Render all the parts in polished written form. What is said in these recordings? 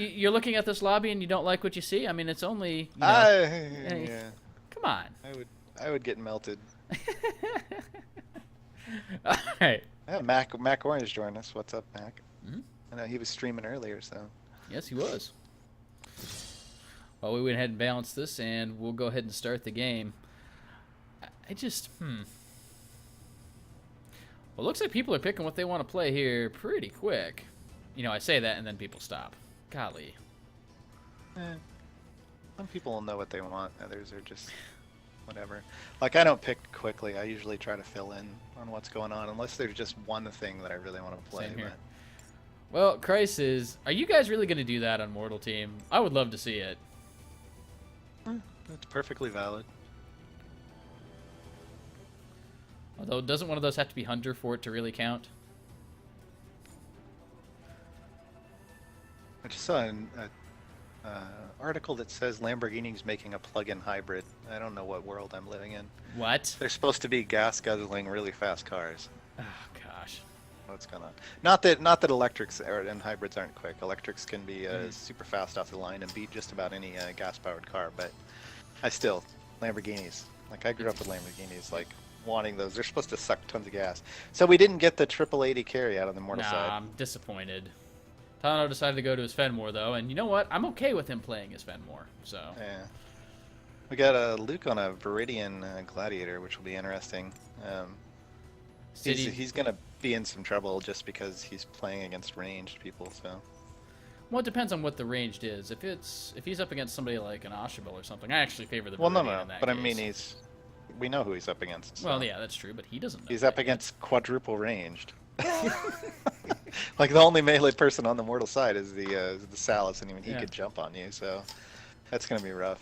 you're looking at this lobby and you don't like what you see? I mean, it's only. Yeah. Come on. I would get melted. All right. Yeah, aMacOrange joined us. What's up, Mac? Mm-hmm. I know he was streaming earlier, so. Yes, he was. Well, we went ahead and balanced this, and we'll go ahead and start the game. I just, Well, it looks like people are picking what they want to play here pretty quick. You know, I say that, and then people stop. Golly. Some people will know what they want. Others are just whatever. Like, I don't pick quickly. I usually try to fill in on what's going on, unless there's just one thing that I really want to play. Same here. Well, Crisis, are you guys really going to do that on Mortal Team? I would love to see it. That's perfectly valid. Although, doesn't one of those have to be Hunter for it to really count? I just saw an article that says Lamborghini's making a plug-in hybrid. I don't know what world I'm living in. What? They're supposed to be gas-guzzling, really fast cars. Oh, gosh. What's going on? Not that electrics and hybrids aren't quick. Electrics can be super fast off the line and beat just about any gas-powered car, but Lamborghinis. Like, I grew up with Lamborghinis, like, wanting those. They're supposed to suck tons of gas. So we didn't get the triple 80 carry out on the Mortal side. I'm disappointed. Tano decided to go to his Fenmore, though, and you know what? I'm okay with him playing his Fenmore, so... Yeah. We got Luke on a Viridian Gladiator, which will be interesting. He's going to be in some trouble just because he's playing against ranged people, so... Well, it depends on what the ranged is. If he's up against somebody like an Oshabel or something, I actually favor the Viridian in that but case. I mean, we know who he's up against. So. Well, yeah, that's true, but he doesn't know. He's up against quadruple ranged. Like, the only melee person on the Mortal side is the Salus, and even he could jump on you, so that's going to be rough.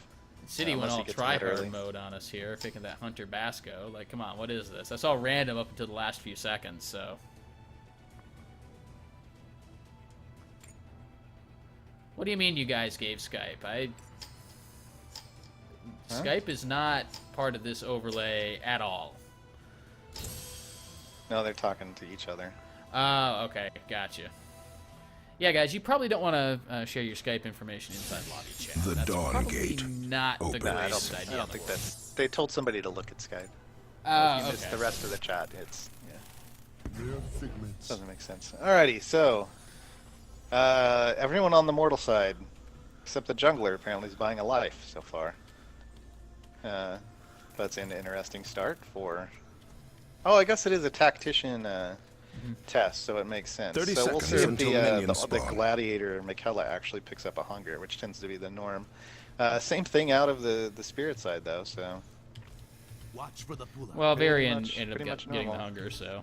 Ciddy went all try-hard mode on us here, picking that Hunter Basco. Like, come on, what is this? That's all random up until the last few seconds, so... What do you mean you guys gave Skype? Skype is not part of this overlay at all. No, they're talking to each other. Oh, okay, gotcha. Yeah, guys, you probably don't want to share your Skype information inside lobby chat. The Dawn Gate. Not the greatest idea. I don't think that's. They told somebody to look at Skype. Oh, you missed the rest of the chat. It's Figments. doesn't make sense. Alrighty, so everyone on the Mortal side, except the jungler, apparently is buying a life so far. That's an interesting start for. Oh, I guess it is a tactician test, so it makes sense. 30 so we'll see seconds if the Gladiator Michaela actually picks up a Hunger, which tends to be the norm. Same thing out of the Spirit side, though. So. Watch for the pull-up. Well, Varian ended up getting the Hunger, so.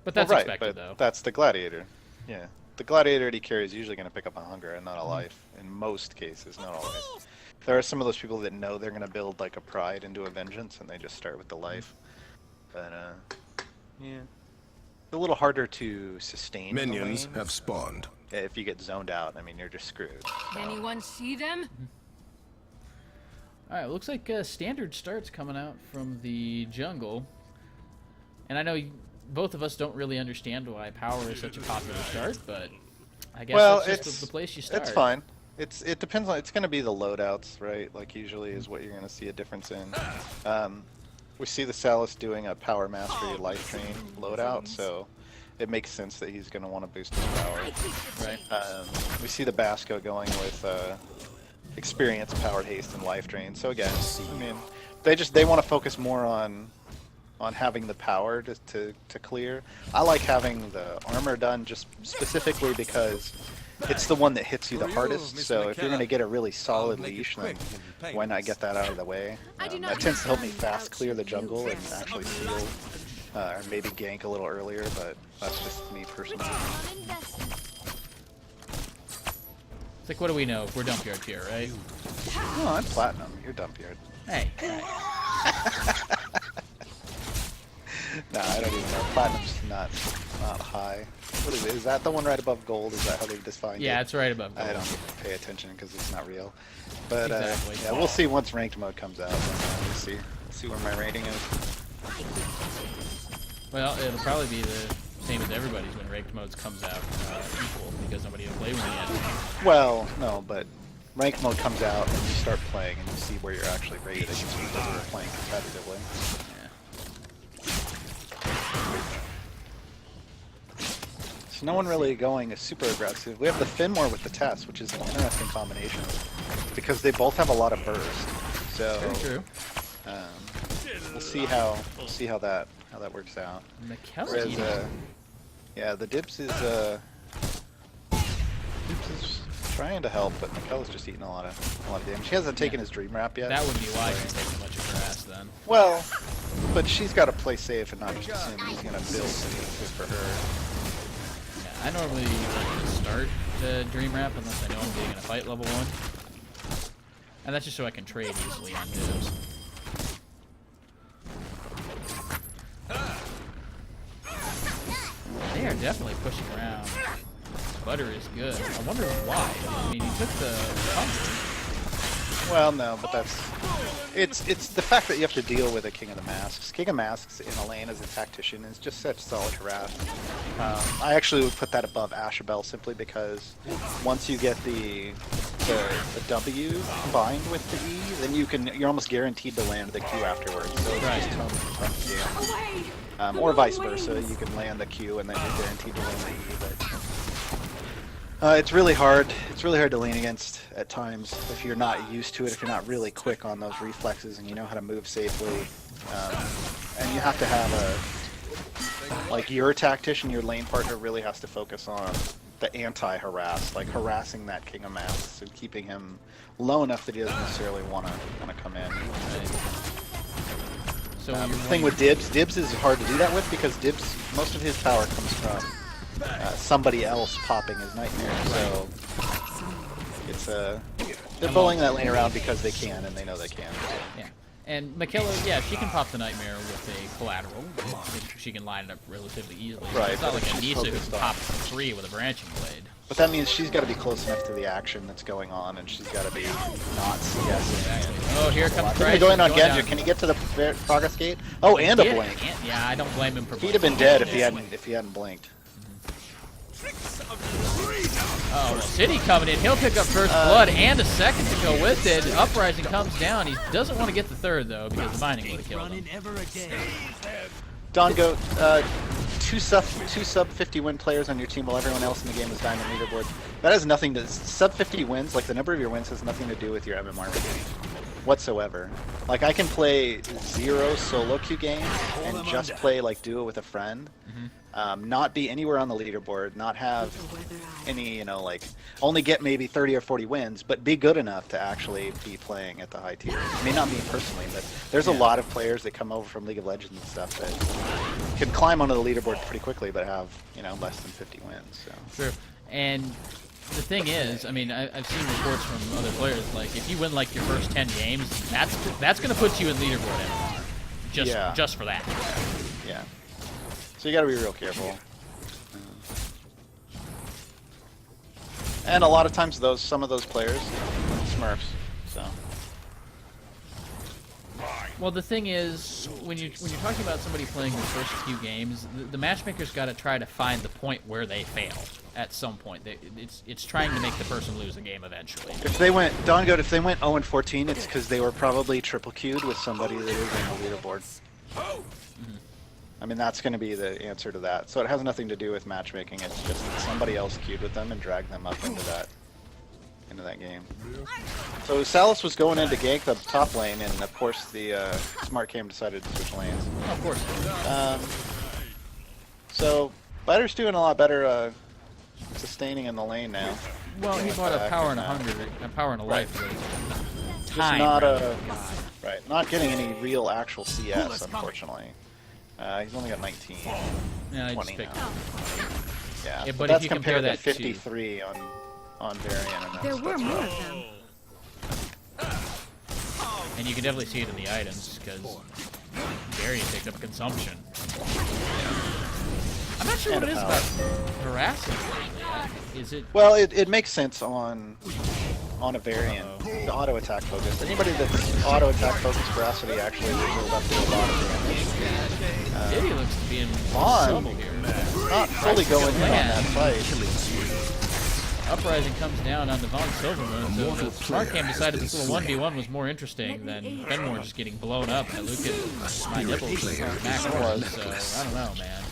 But that's expected, though. That's the Gladiator. Yeah. The Gladiator AD carry is usually going to pick up a Hunger and not a life. In most cases, not always. There are some of those people that know they're going to build like a Pride into a Vengeance, and they just start with the life. But, yeah. It's a little harder to sustain. Minions have spawned. If you get zoned out, I mean, you're just screwed. Anyone see them? Alright, looks like standard starts coming out from the jungle. And I know both of us don't really understand why power is such a popular start, but I guess that's just the place you start. It's fine. It depends on. It's going to be the loadouts, right? Like usually is what you're going to see a difference in. We see the Salus doing a Power Mastery Life Train loadout, so it makes sense that he's going to want to boost his power. Right. We see the Basco going with Experience, Powered Haste, and Life Drain. So again, I mean, they want to focus more on having the power to clear. I like having the armor done just specifically because it's the one that hits you the hardest, so if you're going to get a really solid leash, then why not get that out of the way? That tends to help me fast clear the jungle and actually steal, or maybe gank a little earlier, but that's just me personally. It's like, what do we know if we're dump yard tier, right? No, I'm platinum. You're dump yard. Hey. Nah, I don't even know. Platinum's not high. What is it? Is that the one right above gold? Is that how they've defined it? Yeah, it's right above gold. I don't pay attention because it's not real. But exactly. yeah, we'll see once ranked mode comes out. We'll see where my rating is. Well, it'll probably be the same as everybody's when ranked modes comes out equal because nobody will play one yet. Well, no, but ranked mode comes out and you start playing and you see where you're actually rated against people who are playing competitively. Yeah. So no one really going super aggressive. We have the Finmore with the Test, which is an interesting combination because they both have a lot of burst. So Very true. we'll see how that works out. Whereas, yeah, the Dibs is trying to help, but Mikkel's just eating a lot of damage. She hasn't taken his Dream Wrap yet. That would be why she's taking much of her ass then. Well, but she's got to play safe and not just assume he's going to build good for her. Yeah, I normally like to start the Dream Wrap unless I know I'm getting in a fight level 1. And that's just so I can trade easily on Dibs. They are definitely pushing around. Butter is good. I wonder why. I mean, he took the Well, no, but it's the fact that you have to deal with a King of the Masks. King of Masks in a lane as a tactician is just such solid harass. I actually would put that above Ashabel simply because once you get the W combined with the E, then you're almost guaranteed to land the Q afterwards. So it's just tough game. Or vice versa, you can land the Q and then you're guaranteed to land the E. But it's really hard. It's really hard to lane against at times if you're not used to it. If you're not really quick on those reflexes and you know how to move safely, and you have to have like your tactician, your lane partner really has to focus on the anti-harass, like harassing that King of Masks and keeping him low enough that he doesn't necessarily want to come in. So the thing with Dibs is hard to do that with because Dibs, most of his power comes from somebody else popping his Nightmare. So it's they're bullying that lane around because they can and they know they can. Yeah. And Mikella, yeah, she can pop the Nightmare with a collateral. She can line it up relatively easily. Right, It's not but like if she's Anissa who focused on- pops 3 with a branching blade. But that means she's got to be close enough to the action that's going on, and she's got to be not CSing. Oh, here comes They're Christ. going on Going Genja. down. Can he get to the progress gate? Oh, and a blink. Yeah, I don't blame him for He'd have been dead if he hadn't blinked. Oh, well, Ciddy coming in. He'll pick up first blood and a second to go with it. Uprising comes down. He doesn't want to get the third, though, because the binding would have killed him. Dongo, two sub 50 win players on your team while everyone else in the game is dying on leaderboard. That has nothing to sub 50 wins. Like the number of your wins has nothing to do with your MMR whatsoever. Like I can play 0 solo queue games and just play like duo with a friend, not be anywhere on the leaderboard, not have any, like only get maybe 30 or 40 wins, but be good enough to actually be playing at the high tier. I mean, not me personally, but there's a lot of players that come over from League of Legends and stuff that can climb onto the leaderboard pretty quickly, but have less than 50 wins. So. True. And the thing is, I mean, I've seen reports from other players, like, if you win, like, your first 10 games, that's going to put you in leaderboard MMR. Just for that. Yeah. So you got to be real careful. And a lot of times some of those players, Smurfs, so. Well, the thing is, when you're talking about somebody playing the first few games, the matchmaker's got to try to find the point where they fail at some point. It's trying to make the person lose the game eventually. If they went 0-14, it's because they were probably triple queued with somebody that is on the leaderboard. I mean, that's going to be the answer to that. So it has nothing to do with matchmaking. It's just that somebody else queued with them and dragged them up into that game. So Salus was going in to gank the top lane, and of course the smart cam decided to switch lanes. Oh, of course. So Butter's doing a lot better sustaining in the lane now. Well, he bought a power and a hunger, a power and a life. Just not getting any real actual CS, unfortunately. He's only got 19, Yeah, 20 now. Yeah, but that's if you compare that to 53 on Varian. And There were more of them. And you can definitely see it in the items, because Varian picked up consumption. I'm not sure what it is about harassing lately. Is it... Well, it makes sense on on a variant, the auto attack focus. Anybody that's auto attack focused veracity actually will build up to a lot of damage. Diddy looks to be in Vaughn, trouble here. not fully going in on that fight. Uprising comes down on the VonSilvermoon, so the Smartcam decided this little 1v1 was more interesting than Fenmore just getting blown up by Lukeatmynipples and aMacOrange, so I don't know, man.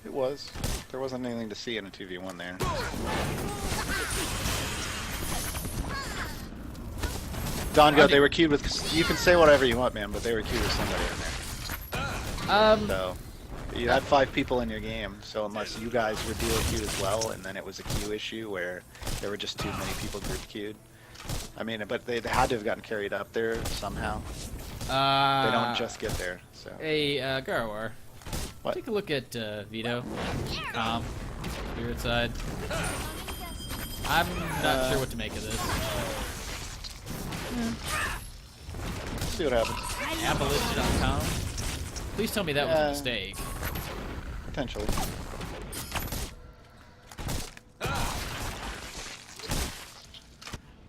It was. There wasn't anything to see in a 2v1 there. Dongo, they were queued with... You can say whatever you want, man, but they were queued with somebody in there. So, you had 5 people in your game, so unless you guys were duo queued as well, and then it was a queue issue where there were just too many people group queued. I mean, but they had to have gotten carried up there somehow. They don't just get there, so... Hey, Garwar. What? Take a look at Vito, Spirit Side. I'm not sure what to make of this. Let's see what happens. Abolition.com. Please tell me that was a mistake. Potentially.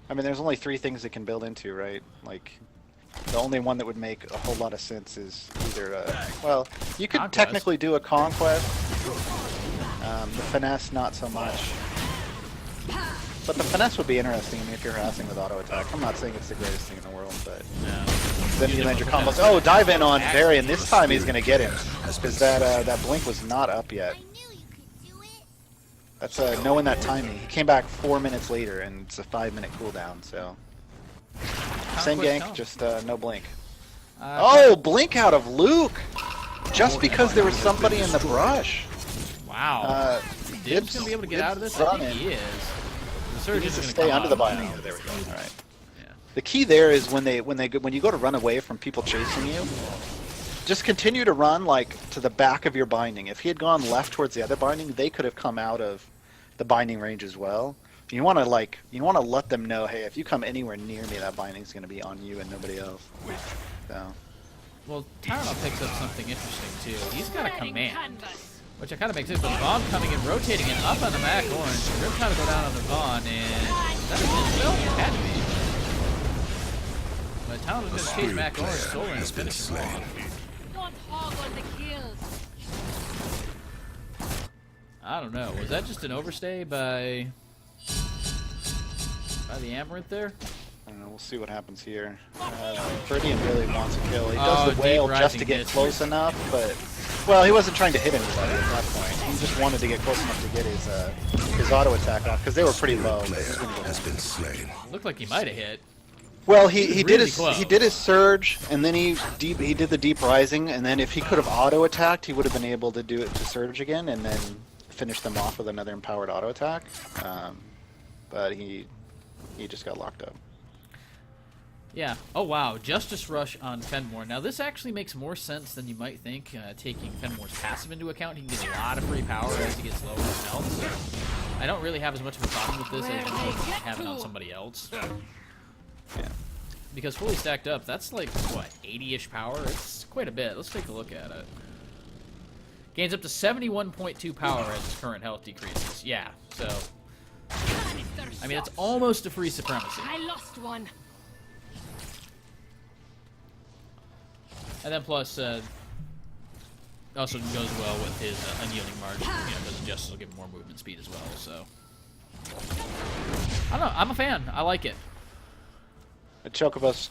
I mean, there's only 3 things it can build into, right? Like, the only one that would make a whole lot of sense is either, well, you could technically do a Conquest. The Finesse, not so much. But the Finesse would be interesting if you're harassing with auto attack. I'm not saying it's the greatest thing in the world, but then you land your combos. Oh, dive in on Varian. This time he's gonna get him because that blink was not up yet. That's knowing that timing. He came back 4 minutes later, and it's a 5-minute cooldown. So same gank, just no blink. Oh, blink out of Luke, just because there was somebody in the brush. Wow. Dib's gonna be able to get out of this. I think he is. He needs to stay under the binding. Oh, there we go. All right. Yeah. The key there is when you go to run away from people chasing you, just continue to run like to the back of your binding. If he had gone left towards the other binding, they could have come out of the binding range as well. You want to let them know, hey, if you come anywhere near me, that binding's going to be on you and nobody else. So. Well, TylerNol picks up something interesting too. He's got a command. Which I kind of makes sense, but Vaughn coming in, rotating it up on the aMacOrange. Rip trying to go down on the Vaughn, and that is still had to be. But TylerNol's going to chase aMacOrange solar and finish him off. Don't hog on the kills. I don't know. Was that just an overstay by the Amaranth there? I don't know. We'll see what happens here. Verdian really wants a kill. He does the whale just to get close enough, but... Well, he wasn't trying to hit anybody at that point. He just wanted to get close enough to get his auto attack off because they were pretty low. Has been slain. Looked like he might have hit. Well, he did his surge, and then he did the deep rising, and then if he could have auto attacked, he would have been able to do it to surge again, and then finish them off with another empowered auto attack. But he just got locked up. Yeah. Oh, wow. Justice Rush on Fenmore. Now, this actually makes more sense than you might think, taking Fenmore's passive into account. He can get a lot of free power as he gets lower in health. So I don't really have as much of a problem with this as I have it on somebody else. Yeah. Because fully stacked up, that's like, what, 80-ish power? It's quite a bit. Let's take a look at it. Gains up to 71.2 power as his current health decreases. Yeah, so... I mean, it's almost a free supremacy. I lost one. And then plus, also goes well with his unyielding margin, because Justice will give him more movement speed as well, so... I don't know, I'm a fan. I like it. A Chocobos,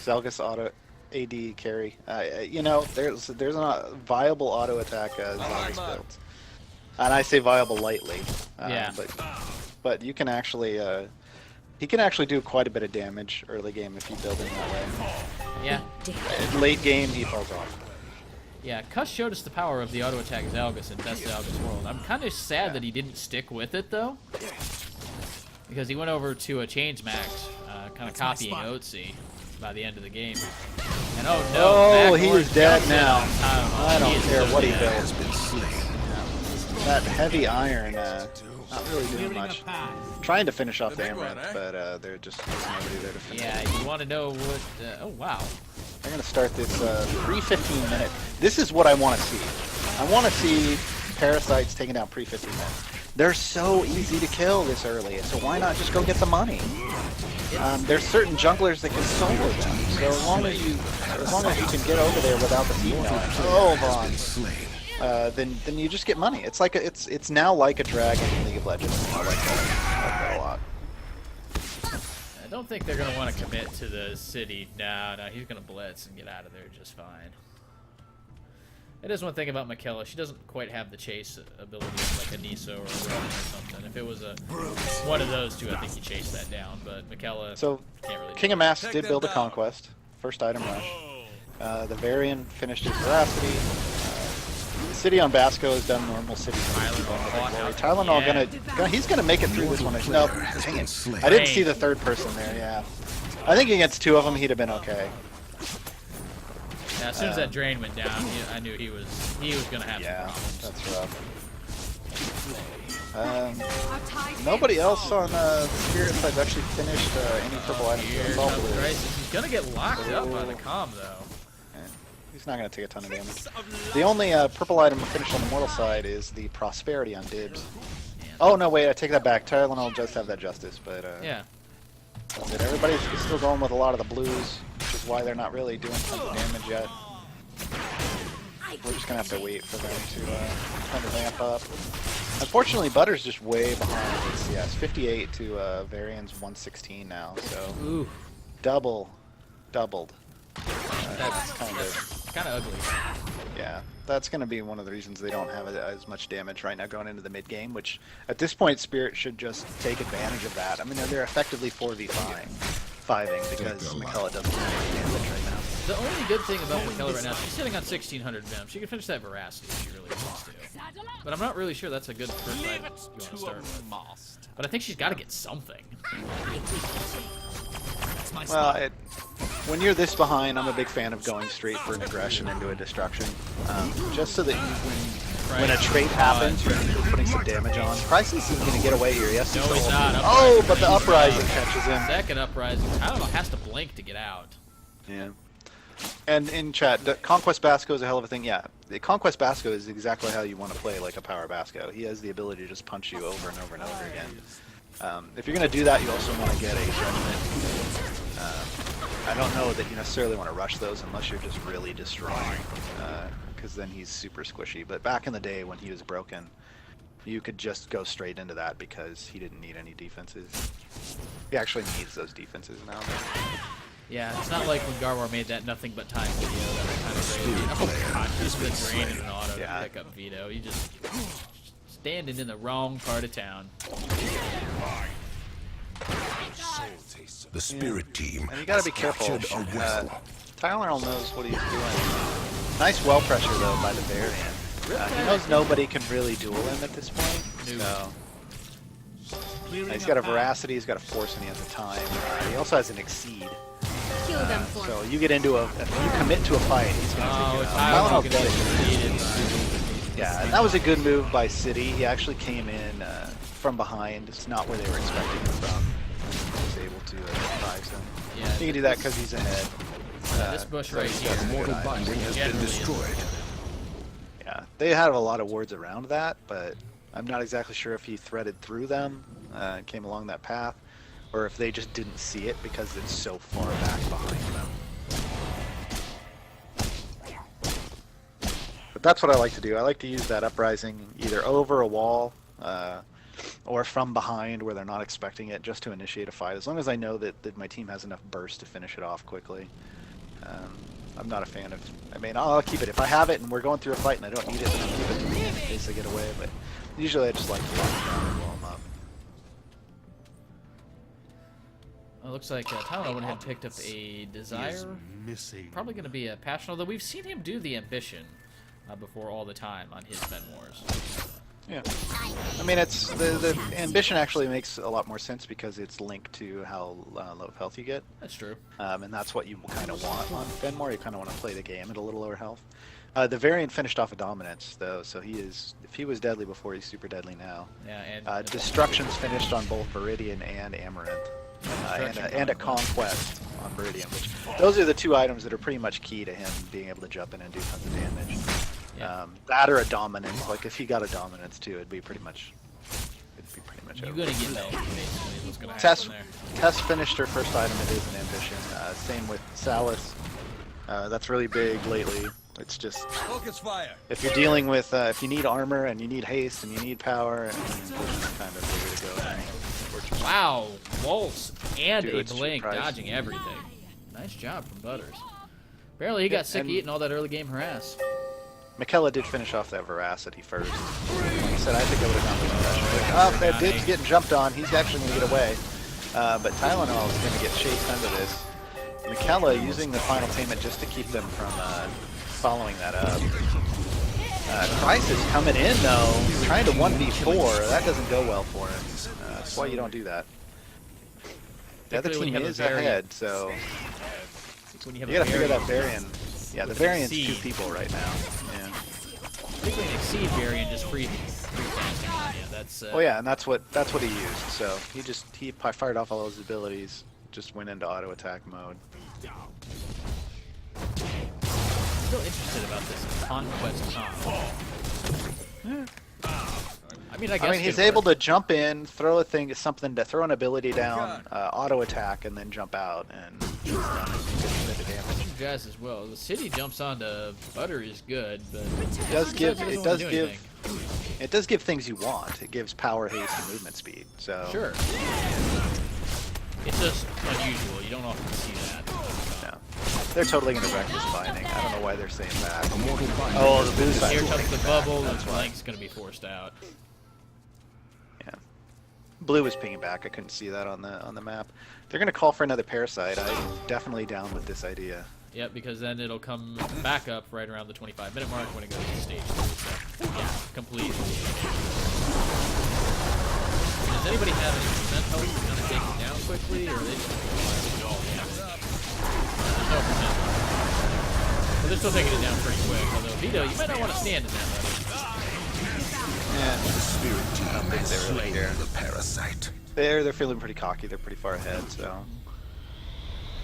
Zalgus auto AD carry. There's a viable auto attack Zalgus built. And I say viable lightly. Yeah. But you can actually... he can actually do quite a bit of damage early game if you build him that way. Yeah. Late game, he falls off. Yeah, Cuss showed us the power of the auto attack Zalgus in Best Zalgus World. I'm kind of sad that he didn't stick with it though, because he went over to a Change Max, kind of copying Otzi by the end of the game. And oh no! Oh, he is dead now. I don't care what he dead. builds. That heavy iron, not really doing much. Trying to finish off the Amaranth, but there's nobody there to finish. Yeah, you want to know what... oh, wow. I'm going to start this pre-15 minute. This is what I want to see. I want to see Parasites taking down pre-15 minutes. they're so easy to kill this early, so why not just go get the money? There's certain junglers that can solo them, so as long as you can get over there without the team knowing, oh Von, then you just get money. It's like it's now like a dragon in League of Legends. I like that a lot. I don't think they're gonna want to commit to the city. No, he's gonna blitz and get out of there just fine. It is one thing about Michaela. She doesn't quite have the chase ability like a Niso or a Rowan or something. If it was one of those two, I think you chase that down. But Michaela can't really. King of Masks did build a conquest. First item rush. The Varian finished his veracity. City on Basco has done normal city. Tylenol he's gonna make it through this one. No, dang it. I didn't see the third person there. Yeah, I think against two of them he'd have been okay. Yeah, as soon as that drain went down, I knew he was gonna have some problems. That's rough. Nobody else on the Spirit side actually finished any purple items. He's gonna get locked up by the comm though. He's not going to take a ton of damage. The only purple item finished on the mortal side is the Prosperity on Dibs. Oh, no, wait, I take that back. TylernolL just have that Justice, but yeah. That's it. Everybody's still going with a lot of the blues, which is why they're not really doing tons of damage yet. We're just going to have to wait for them to kind of ramp up. Unfortunately, Butter's just way behind. It's 58 to Varian's 116 now, so doubled. That's kind of ugly. Yeah, that's going to be one of the reasons they don't have as much damage right now going into the mid game, which at this point Spirit should just take advantage of that. I mean, they're effectively 4v5ing because Michaela doesn't have any damage right now. The only good thing about Michaela right now, she's sitting on 1600 Vim. She can finish that veracity if she really wants to. But I'm not really sure that's a good first item you want to start with. But I think she's got to get something. Well, when you're this behind, I'm a big fan of going straight for an aggression into a destruction, just so that when a trait happens, you're putting some damage on. Priceless is going to get away here. Yes, no, he's not. Oh, but the uprising catches him. Second uprising. I don't know. Has to blink to get out. Yeah. And in chat, the Conquest Basco is a hell of a thing. Yeah, the Conquest Basco is exactly how you want to play like a power Basco. He has the ability to just punch you over and over and over again. If you're going to do that, you also want to get a judgment. I don't know that you necessarily want to rush those unless you're just really destroying, because then he's super squishy. But back in the day when he was broken, you could just go straight into that because he didn't need any defenses. He actually needs those defenses now. Yeah, it's not like when Garwar made that nothing but time video that was kind of crazy. Oh god, just the drain and an auto to pick up Vito. You just standing in the wrong part of town. The Spirit team. And you gotta be careful. TylernolL knows what he's doing. Nice well pressure though by the Varian. He knows nobody can really duel him at this point. No. He's got a veracity, he's got a force, and he has a time. He also has an exceed. So you get into if you commit to a fight, he's gonna take you out. Yeah, and that was a good move by Ciddy. He actually came in from behind. It's not where they were expecting him from. He was able to surprise them. Yeah, you can do that because he's ahead. This bush right here. Mortal binding has been destroyed. Yeah, they have a lot of wards around that, but I'm not exactly sure if he threaded through them, came along that path, or if they just didn't see it because it's so far back behind them. But that's what I like to do. I like to use that uprising either over a wall or from behind where they're not expecting it, just to initiate a fight. As long as I know that my team has enough burst to finish it off quickly. I'm not a fan of... I mean, I'll keep it. If I have it and we're going through a fight and I don't need it, then I'll keep it in case I get away. But usually I just like to lock them down and blow them up. Well, it looks like TylernolL went ahead and picked up a Desire. Probably going to be a Passion, although we've seen him do the Ambition before all the time on his Fen Wars. Yeah. I mean, it's the Ambition actually makes a lot more sense because it's linked to how low health you get. That's true. And that's what you kind of want on Fenmore. You kind of want to play the game at a little lower health. The Variant finished off a Dominance, though, so he is... If he was deadly before, he's super deadly now. Yeah, and... Destruction's finished on both Viridian and Amaranth. And a Conquest on Viridian, which... Those are the two items that are pretty much key to him being able to jump in and do tons of damage. Yeah. That or a Dominance. Like, if he got a Dominance, too, it'd be pretty much much You're over. gonna get milk, basically, is what's gonna happen Tess, there. Tess finished her first item. It is an ambition. Same with Salas. That's really big lately. It's just Focus fire. if you're dealing with if you need armor and you need haste and you need power, and this is kind of the way to go. Unfortunately. Wow, waltz and Dude, a it's cheap blink, price. dodging everything. Nice job from Butters. Apparently he got sick of and- eating all that early game harass. Michaela did finish off that veracity first. Like I said, I think I would have gone with that. Oh, that Dib's getting jumped on. He's actually going to get away. But Tylenol is going to get chased under this. Michaela using the final payment just to keep them from following that up. Crisis coming in, though. Trying to 1v4. That doesn't go well for him. That's why you don't do that. The other Particularly when team you have a is variant. ahead, so When you have you gotta a figure that variant, variant. Yeah, the With an variant's exceed. 2 people right now. Yeah. particularly an exceed variant, just free casting. Yeah, that's. Oh yeah, and that's what he used. So he fired off all his abilities, just went into auto attack mode. Still interested about this conquest comp. I mean, I guess he's able to jump in, throw a thing, something to throw an ability down, auto attack, and then jump out and just run and do a bit of damage. Jazz as well. The city jumps onto Butter is good, but It does give anything. it does give things you want. It gives power, haste, and movement speed. So Sure. It's just unusual. You don't often see that. no. They're totally gonna wreck this binding. I don't know why they're saying that. Immortal binding. Oh, the boost Here side. comes the bubble, and That's why. Blank's gonna be forced out. Yeah. Blue was pinging back. I couldn't see that on the map. They're gonna call for another parasite. I'm definitely down with this idea. Yep, because then it'll come back up right around the 25-minute mark when it goes to stage 2. So, yeah, completely. Does anybody have any percent health to kind of take it down quickly, or are they just There's no percent. But they're still taking it down pretty quick. Although, Vito, you might not want to stand in that level. Yeah. The spirit team think has they really slain care. the parasite. They're feeling pretty cocky. They're pretty far ahead. So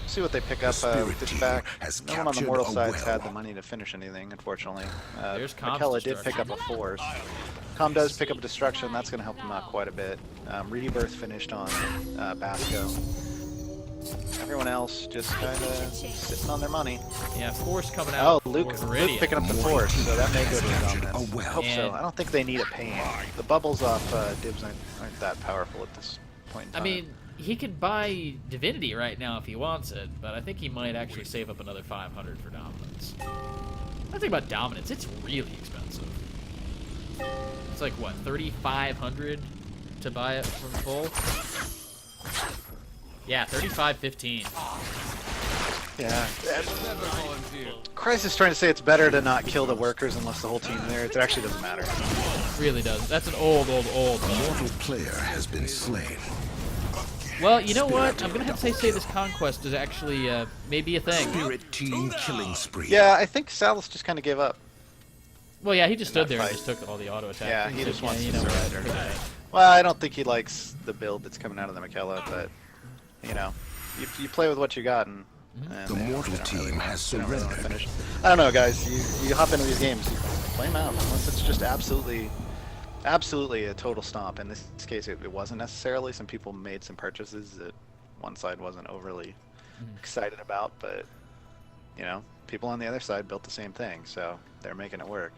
see what they pick up spirit with this team back. has No one on the captured mortal a side's well. had the money to finish anything, unfortunately. There's comms Michaela did pick destruction. up a force. Com does pick up destruction. That's going to help him out quite a bit. Rebirth finished on Basco. Everyone else just kind of sitting on their money. Yeah, Force coming out. Oh, Luke Viridian. picking up the force, so that may go to the captured dominance. a well. I hope so. And- I don't think they need a pain. The bubbles off Dibs aren't that powerful at this point in time. I mean, he could buy Divinity right now if he wants it, but I think he might actually save up another 500 for Dominance. I think about Dominance, it's really expensive. It's like, what, 3,500 to buy it from full? Yeah, 35.15. yeah. Crisis trying to say it's better to not kill the workers unless the whole team's there. It actually doesn't matter. Really does. That's an old meme. Mortal player has been slain. Well, you know what? I'm gonna have to say this conquest is actually maybe a thing. Spirit team killing spree. Yeah, I think Salas just kind of gave up. Well, yeah, he just stood that there and fight. just took all the auto attacks. Yeah, and he said, just wants you to know what, surrender. forget it. Well, I don't think he likes the build that's coming out of the Michaela, but you know, you play with what you got, and The mortal team has they don't really wanna surrendered. finish. I don't know, guys. You hop into these games, you play them out unless it's just absolutely a total stomp. In this case, it wasn't necessarily. Some people made some purchases that one side wasn't overly excited about, but you know, people on the other side built the same thing, so they're making it work.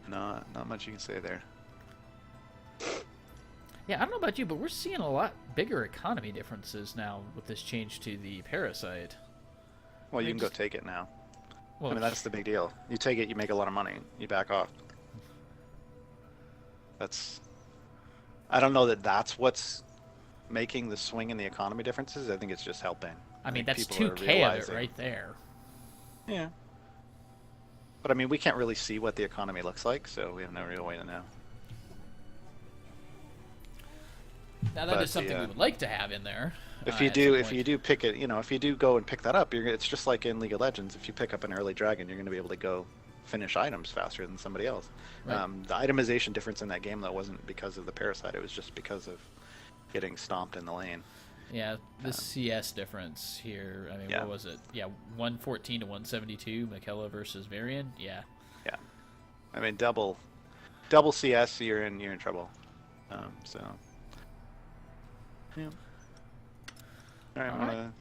Not much you can say there. Yeah, I don't know about you, but we're seeing a lot bigger economy differences now with this change to the Parasite. Well, you I can go just- take it now. Well, I mean, that's the big deal. You take it, you make a lot of money. You back off. I don't know that that's what's making the swing in the economy differences. I think it's just helping. I mean, think that's people are 2K of it realizing- right there. Yeah. But I mean, we can't really see what the economy looks like, so we have no real way to know. Now that But is something the, we would like to have in there. If at you some do, if point. you do pick it, you know, if you do go and pick that up, it's just like in League of Legends. If you pick up an early dragon, you're going to be able to go finish items faster than somebody else. Right. The itemization difference in that game, though, wasn't because of the parasite. It was just because of getting stomped in the lane. Yeah, the CS difference here. I mean, Yeah. what was it? Yeah, 114 to 172, Michaela versus Varian. Yeah. Yeah. I mean, double double CS, you're in trouble. So. Yeah. All right, I'm gonna